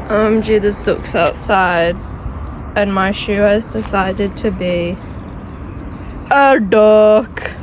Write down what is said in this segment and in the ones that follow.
OMG, there's ducks outside, and my shoe has decided to be a duck.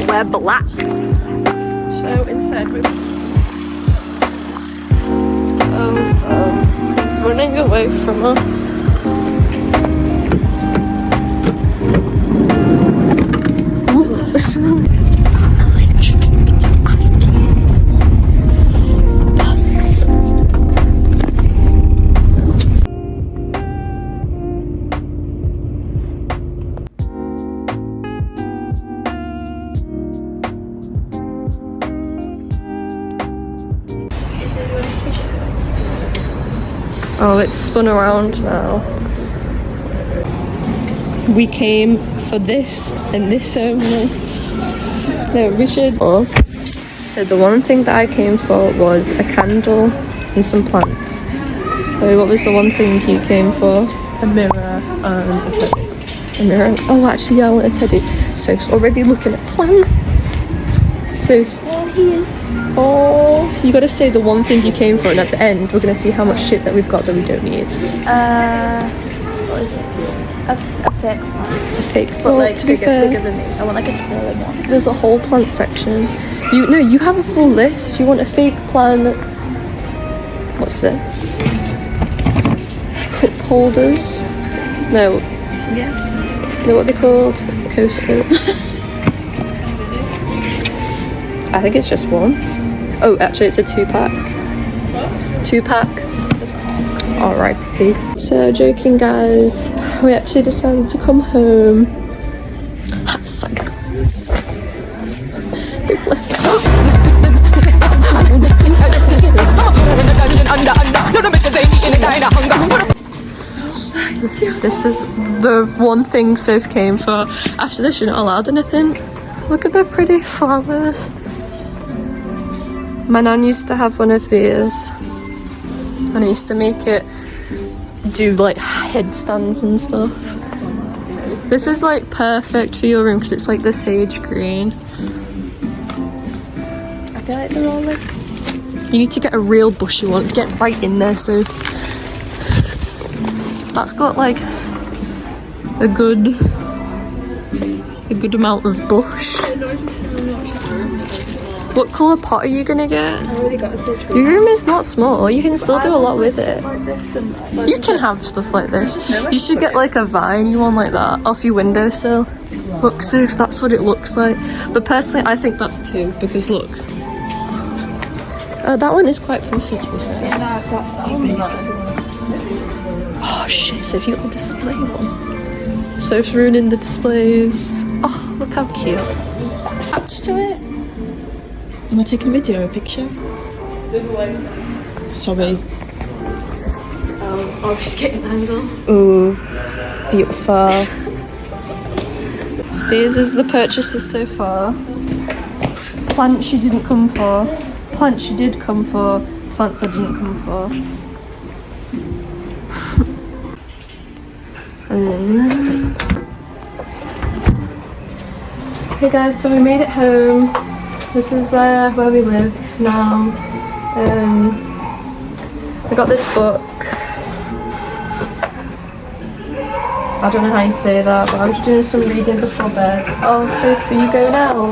Wear black. So instead we he's running away from her. Oh, it's spun around now. We came for this and this only. No, we should. Oh. So the one thing that I came for was a candle and some plants. So what was the one thing you came for? A mirror and a teddy. A mirror. Oh, actually, yeah, I want a teddy. Soph's already looking at plants. So he is. Oh, you gotta say the one thing you came for, and at the end we're gonna see how much shit that we've got that we don't need. What is it? A fake plant. A fake plant. But like to be fair, bigger than these. I want like a trailing one. There's a whole plant section. You have a full list. You want a fake plant. What's this? Cup holders. No. Yeah. You know what they're called? Coasters. I think it's just one. Oh, actually it's a 2-pack. What? 2-pack. R.I.P. So, joking guys, we actually decided to come home. Psych. They've left us. This is the one thing Soph came for. After this, you're not allowed anything. Look at the pretty flowers. My nan used to have one of these, and I used to make it do like headstands and stuff. This is like perfect for your room because it's like the sage green. I feel like they're all like... You need to get a real bushy one. Get right in there, so that's got like a good amount of bush. What colour pot are you gonna get? I already got a sage green. Your room is not small. You can still do a lot with it. Like this and like You can have stuff like this. You should get like a viney one like that off your windowsill. Look, so if that's what it looks like. But personally, I think that's 2 because look. Oh, that one is quite puffy to be fair. Yeah, no, I've got Oh shit! So if you got a display one, so it's ruining the displays. Oh, look how cute. Attach to it. Am I taking a video or a picture? Sorry. Oh, I was just getting angles. Ooh, beautiful. These is the purchases so far. Plants you didn't come for. Plants you did come for. Plants I didn't come for. Hey guys, so we made it home. This is where we live now. I got this book. I don't know how you say that, but I was doing some reading before bed. Oh, Sophie, you go now?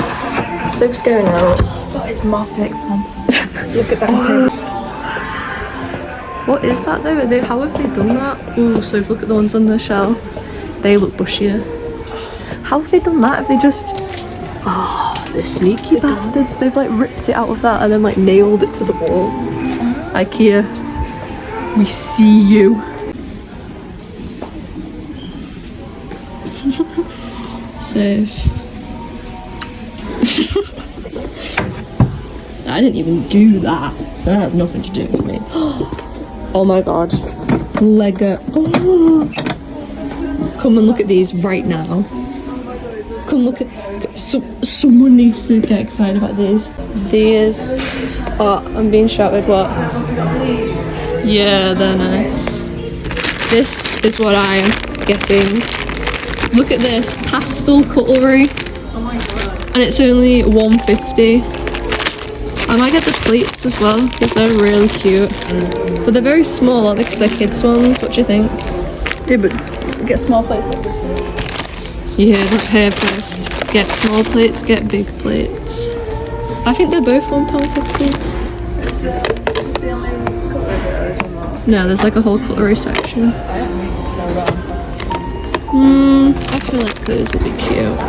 Sophie's going out. Just spotted more fake plants. Look at that. What is that though? How have they done that? Ooh, Sophie, look at the ones on the shelf. They look bushier. How have they done that? Have they just... Oh, they're sneaky bastards. They've like ripped it out of that and then like nailed it to the wall. Ikea, we see you. So... I didn't even do that, so that has nothing to do with me. Oh my god. Lego. Oh. Come and look at these right now. Come look at. Someone needs to get excited about these. These. Oh, I'm being shouted. What? Yeah, they're nice. This is what I am getting. Look at this pastel cutlery. Oh my god. And it's only $1.50. I might get the plates as well because they're really cute. But they're very small, aren't they? Because they're kids' ones. What do you think? Yeah, but get small plates. Yeah, that hair first. Get small plates, get big plates. I think they're both £1.50. Is this the only cutlery there or is there more? No, there's like a whole cutlery section. I feel like those would be cute.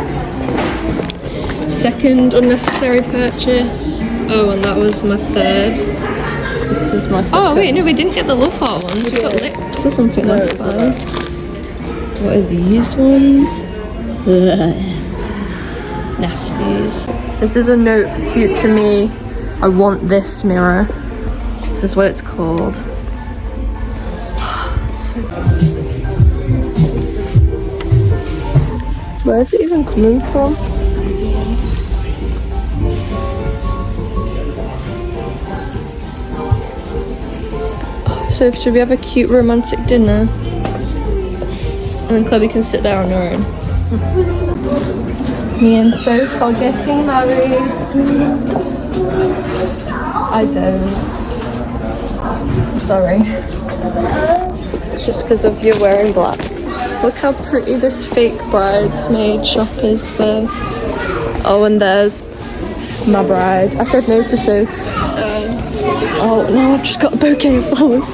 Second unnecessary purchase. Oh, and that was my third. This is my second. Oh wait, no, we didn't get the love heart ones. We got lips or something. That's fine. What are these ones? Nasties. This is a note for future me. I want this mirror. This is what it's called. Where is it even coming from? So should we have a cute romantic dinner? And then Chloe can sit there on her own. Me and Soph are getting married. I don't. I'm sorry. It's just because of you wearing black. Look how pretty this fake bridesmaid shop is there. Oh, and there's my bride. I said no to Soph. Oh no, I've just got a bouquet of flowers.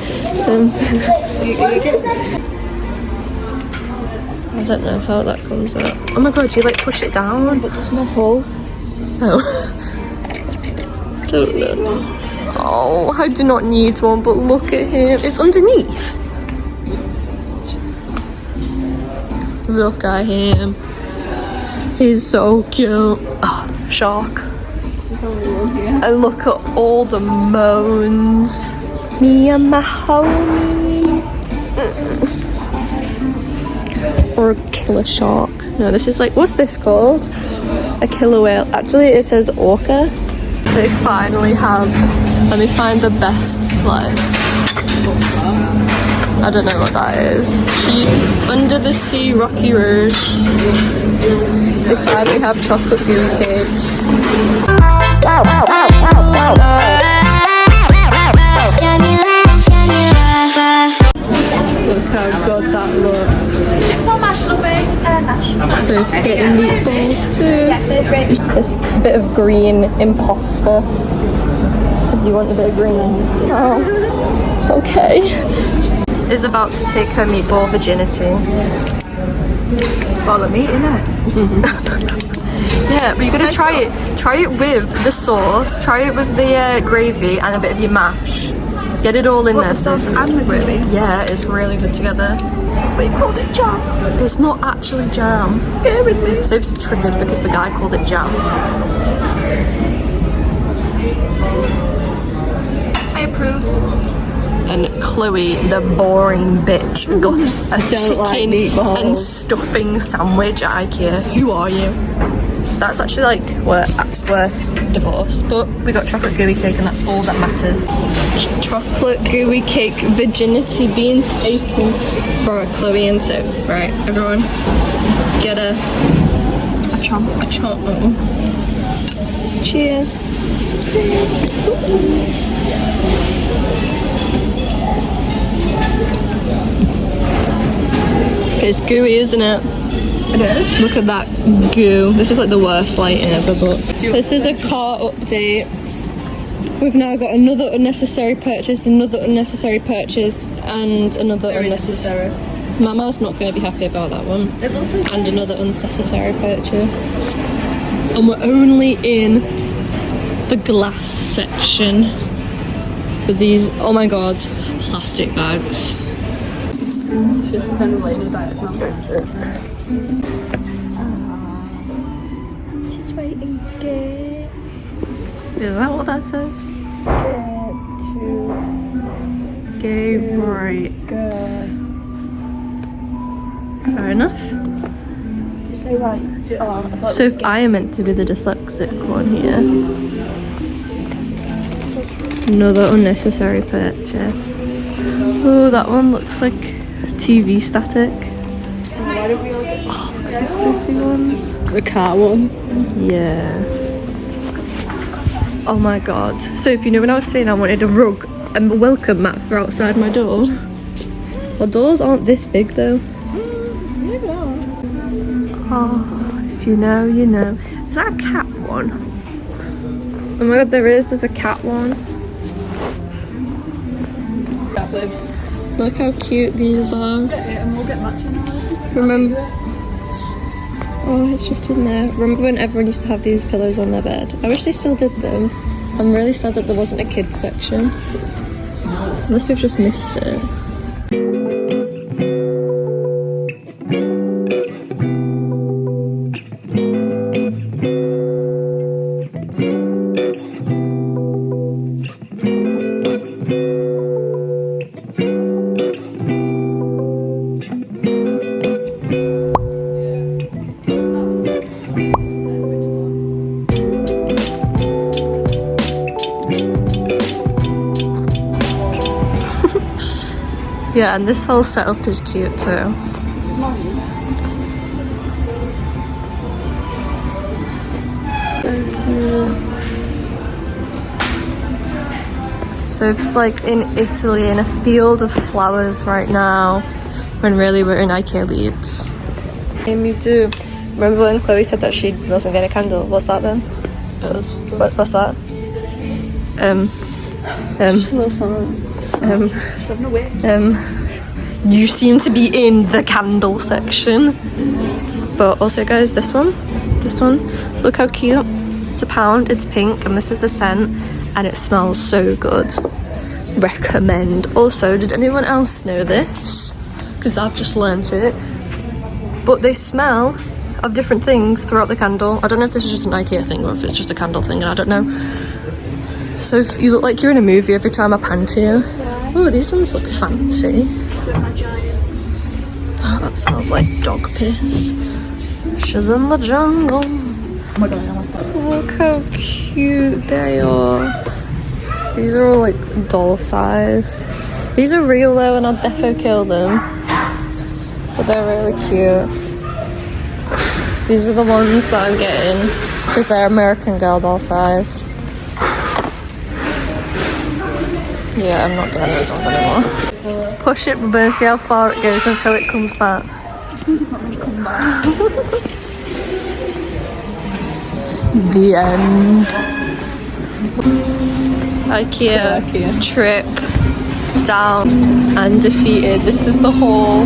I don't know how that comes out. Oh my god, you like push it down? But there's no hole. Oh. Don't know. Oh, I do not need one, but look at him. It's underneath. Look at him. He's so cute. Oh, shark. And look at all the moans. Me and my homies. Or a killer shark. No, this is like, what's this called? A killer whale. Actually, it says orca. They finally have, let me find the best slide. What's that? I don't know what that is. Under the Sea Rocky Road. They finally have chocolate gooey cake. Look how good that looks. It's all mashed, lovey. So it's getting meatballs too. This bit of green imposter. So do you want a bit of green? Oh, okay. Is about to take her meatball virginity. Ball of meat, innit? Yeah, but you're gonna try it. Try it with the sauce. Try it with the gravy and a bit of your mash. Get it all in there. The sauce and the gravy. Yeah, it's really good together. But you called it jam. It's not actually jam. Scaring me. So it's triggered because the guy called it jam. I approve. And Chloe, the boring bitch, got a chicken and stuffing sandwich at Ikea. Who are you? That's actually like worth divorce. But we got chocolate gooey cake and that's all that matters. Chocolate gooey cake virginity being taken for Chloe and Soph. Right, everyone, get a chomp. A chomp. Cheers. It's gooey, isn't it? It is. Look at that goo. This is like the worst lighting ever, but this is a car update. We've now got another unnecessary purchase, another unnecessary purchase, and another unnecessary. Mama's not going to be happy about that one. It looks like And another unnecessary purchase. And we're only in the glass section with these, oh my god, plastic bags. it's just kind of lady by it now. She's waiting. Get Is that what that says? to Gay rights. Fair enough. say right? Oh, I thought So it was if I am meant to be the dyslexic one here. Another unnecessary purchase. Oh, that one looks like TV static. Why don't we all get Fluffy ones. the car one? Yeah. Oh my god. So if you know when I was saying I wanted a rug and a welcome mat for outside my door. Well, doors aren't this big though. Maybe they are. Oh, if you know, you know. Is that a cat one? Oh my god, there is. There's a cat one. That lives. Look how cute these are. And we'll get matching ours. Remember? Oh, it's just in there. Remember when everyone used to have these pillows on their bed? I wish they still did them. I'm really sad that there wasn't a kids section. Unless we've just missed it. Yeah, and this whole setup is cute too. So cute. So it's like in Italy in a field of flowers right now, when really we're in Ikea Leeds. Amy, do remember when Chloe said that she wasn't getting a candle? What's that then? What's that? Just a little song. You seem to be in the candle section. But also guys, this one, look how cute. It's £1, it's pink, and this is the scent, and it smells so good. Recommend. Also, did anyone else know this? Because I've just learnt it. But they smell of different things throughout the candle. I don't know if this is just an Ikea thing or if it's just a candle thing, and I don't know. So if you look like you're in a movie every time I pan to you. Oh, these ones look fancy. Oh, that smells like dog piss. She's in the jungle. Oh my god, I almost thought. Look how cute they are. These are all like doll size. These are real though, and I'll defo kill them. But they're really cute. These are the ones that I'm getting because they're American Girl doll sized. Yeah, I'm not getting those ones anymore. Push it, Bubba, and see how far it goes until it comes back. It's not going to come back. The end. Ikea, trip down and defeated. This is the haul.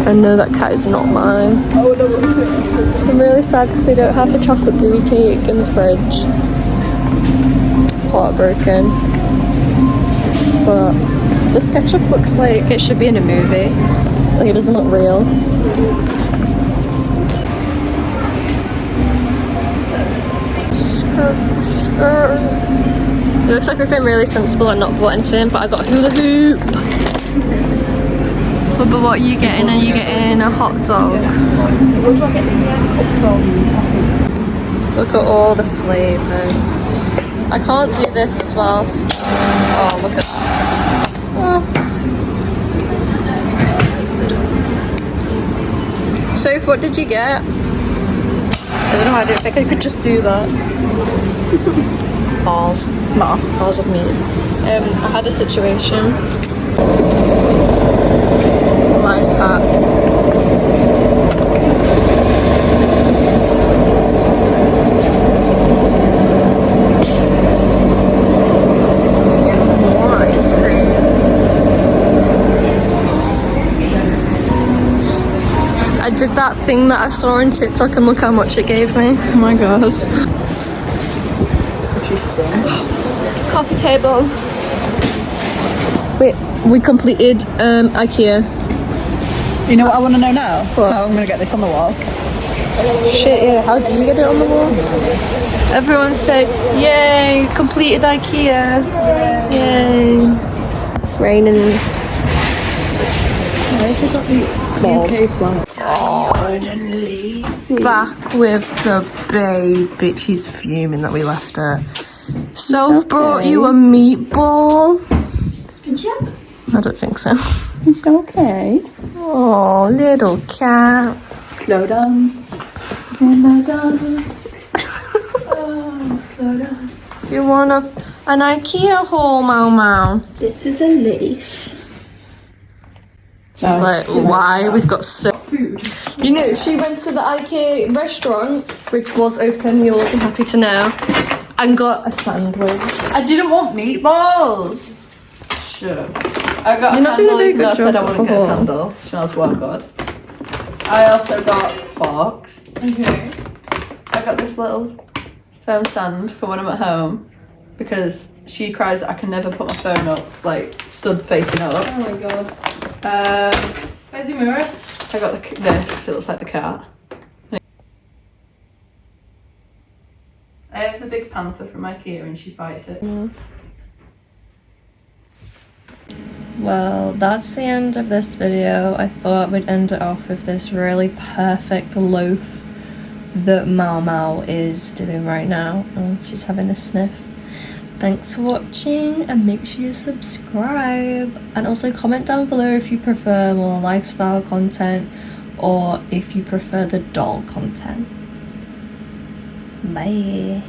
I know that cat is not mine. Oh no, I'm really sad because they don't have the chocolate gooey cake in the fridge. Heartbroken. But the SketchUp looks like it should be in a movie. Like it doesn't look real. It looks like we've been really sensible and not bought anything, but I got a hula hoop. But what are you getting? Are you getting a hot dog? Where do I get these cups from? Look at all the flavours. I can't do this whilst... Oh, look at that. Oh. Soph, what did you get? I don't know, I didn't think I could just do that. Balls. No. Balls of meat. I had a situation. Life hack. More ice cream. I did that thing that I saw on TikTok and look how much it gave me. Oh my god. She's stung. Coffee table. Wait, we completed Ikea. You know what I want to know now? What? How I'm going to get this on the wall. Shit, yeah. How do you get it on the wall? Everyone say, yay, completed Ikea. Yay. It's raining. Why is this not the Balls. UK flag? Suddenly. back with the baby. She's fuming that we left her. So I've brought you a meatball. Did you? I don't think so. It's okay. Oh, little cat. Slow down. Slow down. Oh, slow down. Do you want an Ikea haul, Mau Mau? This is a leaf. She's like, why? We've got so food. You know, she went to the Ikea restaurant, which was open, you'll be happy to know, and got a sandwich. I didn't want meatballs. Sure. I got You're a not doing a candle very even though I good said I job wouldn't get a before. candle. Smells well good. I also got forks. Okay. I got this little phone stand for when I'm at home because she cries that I can never put my phone up, like stood facing up. Oh my god. Where's your mirror? I got this because it looks like the cat. I have the big panther from Ikea and she fights it. Well, that's the end of this video. I thought we'd end it off with this really perfect loaf that Mau Mau is doing right now. Oh, she's having a sniff. Thanks for watching and make sure you subscribe. And also comment down below if you prefer more lifestyle content or if you prefer the doll content. Bye.